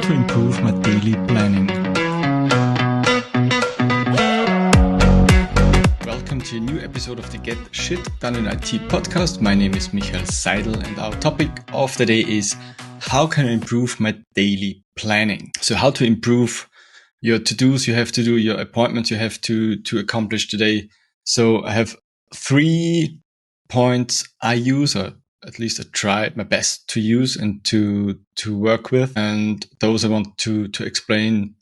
to improve my daily planning. Welcome to a new episode of the Get Shit Done in IT podcast. My name is Michael Seidl and our topic of the day is how can I improve my daily planning? So how to improve your to-dos you have to do, your appointments you have to accomplish today. So I have 3 points I use, or at least I try my best to use and to work with. And those I want to explain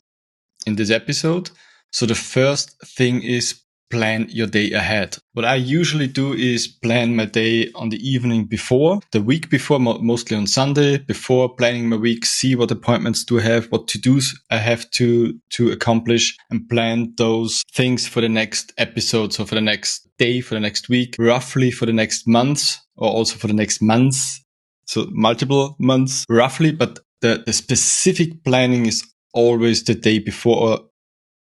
in this episode. So the first thing is plan your day ahead. What I usually do is plan my day on the evening before, the week before, mostly on Sunday, before planning my week, see what appointments do I have, what to-dos I have to accomplish, and plan those things for the next episode. So for the next day, for the next week, roughly for the next month, or also for the next months. So multiple months, roughly, but the specific planning is always the day before,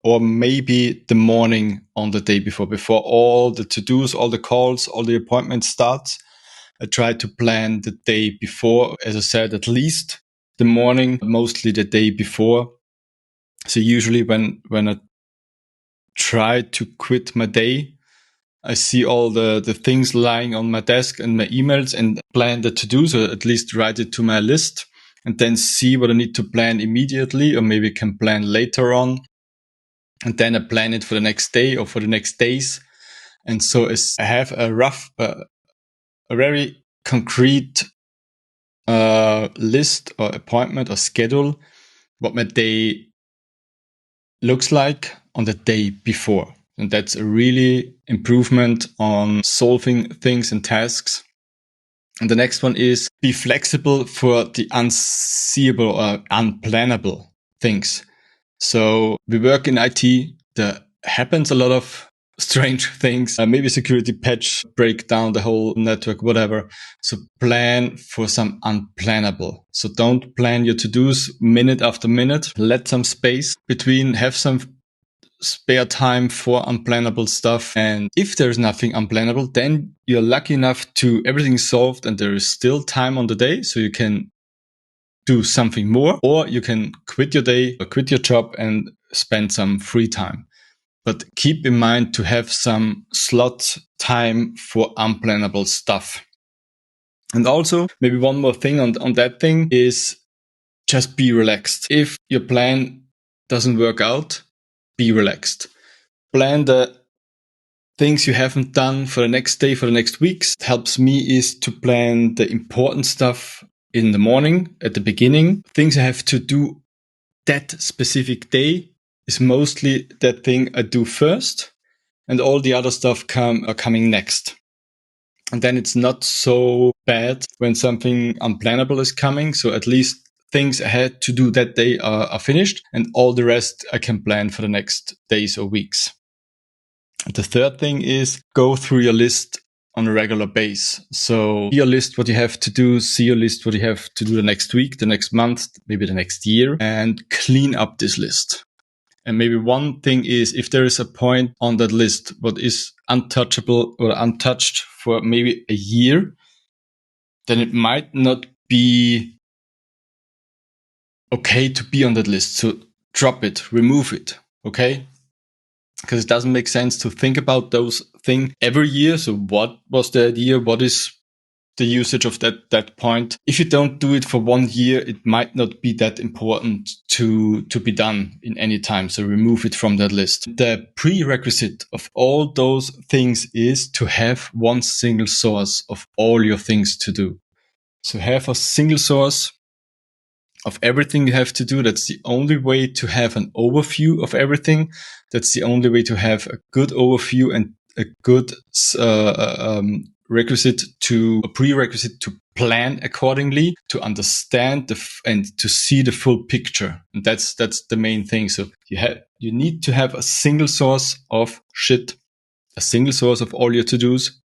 or maybe the morning on the day before all the to-dos, all the calls, all the appointments starts. I try to plan the day before, as I said, at least the morning, mostly the day before. So usually when I try to quit my day, I see all the things lying on my desk and my emails and plan the to-dos, or at least write it to my list, and then see what I need to plan immediately, or maybe can plan later on. And then I plan it for the next day or for the next days. And so I have a rough, a very concrete list or appointment or schedule, what my day looks like on the day before. And that's a really improvement on solving things and tasks. And the next one is be flexible for the unseeable or unplannable things. So we work in IT. There happens a lot of strange things. Maybe security patch break down the whole network, whatever. So plan for some unplannable. So don't plan your to-dos minute after minute. Let some space between, have some spare time for unplannable stuff. And if there's nothing unplannable, then you're lucky enough to everything's solved and there is still time on the day. So you can do something more, or you can quit your day or quit your job and spend some free time. But keep in mind to have some slot time for unplannable stuff. And also maybe one more thing on that thing is just be relaxed. If your plan doesn't work out, be relaxed. Plan the things you haven't done for the next day, for the next weeks. What helps me is to plan the important stuff in the morning at the beginning. Things I have to do that specific day is mostly that thing I do first, and all the other stuff are coming next. And then it's not so bad when something unplannable is coming. So at least things I had to do that day are finished, and all the rest I can plan for the next days or weeks. And the third thing is go through your list on a regular base. So see your list, what you have to do, see your list, what you have to do the next week, the next month, maybe the next year, and clean up this list. And maybe one thing is, if there is a point on that list, what is untouchable or untouched for maybe a year, then it might not be okay to be on that list. So drop it, remove it, okay? Because it doesn't make sense to think about those things every year. So what was the idea? What is the usage of that point? If you don't do it for 1 year, it might not be that important to be done in any time. So remove it from that list. The prerequisite of all those things is to have one single source of all your things to do. So have a single source of everything you have to do. That's the only way to have an overview of everything. That's the only way to have a good overview and a good prerequisite to plan accordingly, to understand and to see the full picture. And that's the main thing. So you need to have a single source of shit, a single source of all your to-dos,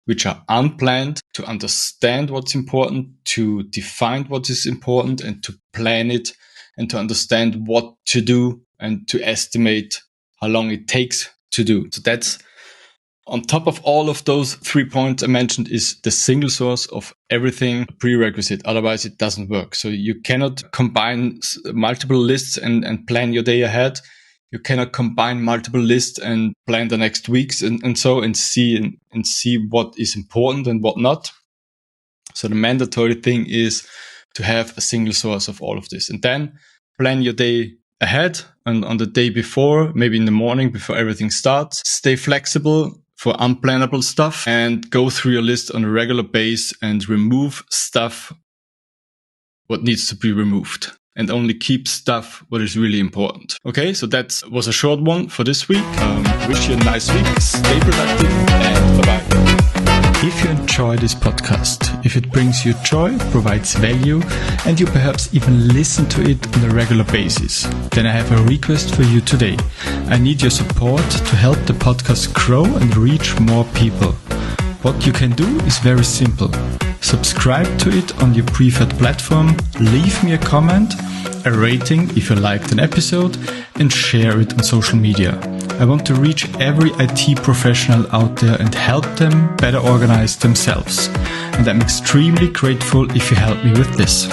which are unplanned, to understand what's important, to define what is important, and to plan it, and to understand what to do, and to estimate how long it takes to do. So that's on top of all of those 3 points I mentioned is the single source of everything prerequisite. Otherwise, it doesn't work. So you cannot combine multiple lists and plan your day ahead. You cannot combine multiple lists and plan the next weeks and see what is important and what not. So the mandatory thing is to have a single source of all of this, and then plan your day ahead and on the day before, maybe in the morning before everything starts. Stay flexible for unplannable stuff and go through your list on a regular basis and remove stuff what needs to be removed and only keep stuff what is really important. Okay, so that was a short one for this week. Wish you a nice week. Stay productive and bye-bye. If you enjoy this podcast, if it brings you joy, provides value, and you perhaps even listen to it on a regular basis, then I have a request for you today. I need your support to help the podcast grow and reach more people. What you can do is very simple. Subscribe to it on your preferred platform, leave me a comment, a rating if you liked an episode, and share it on social media. I want to reach every IT professional out there and help them better organize themselves. And I'm extremely grateful if you help me with this.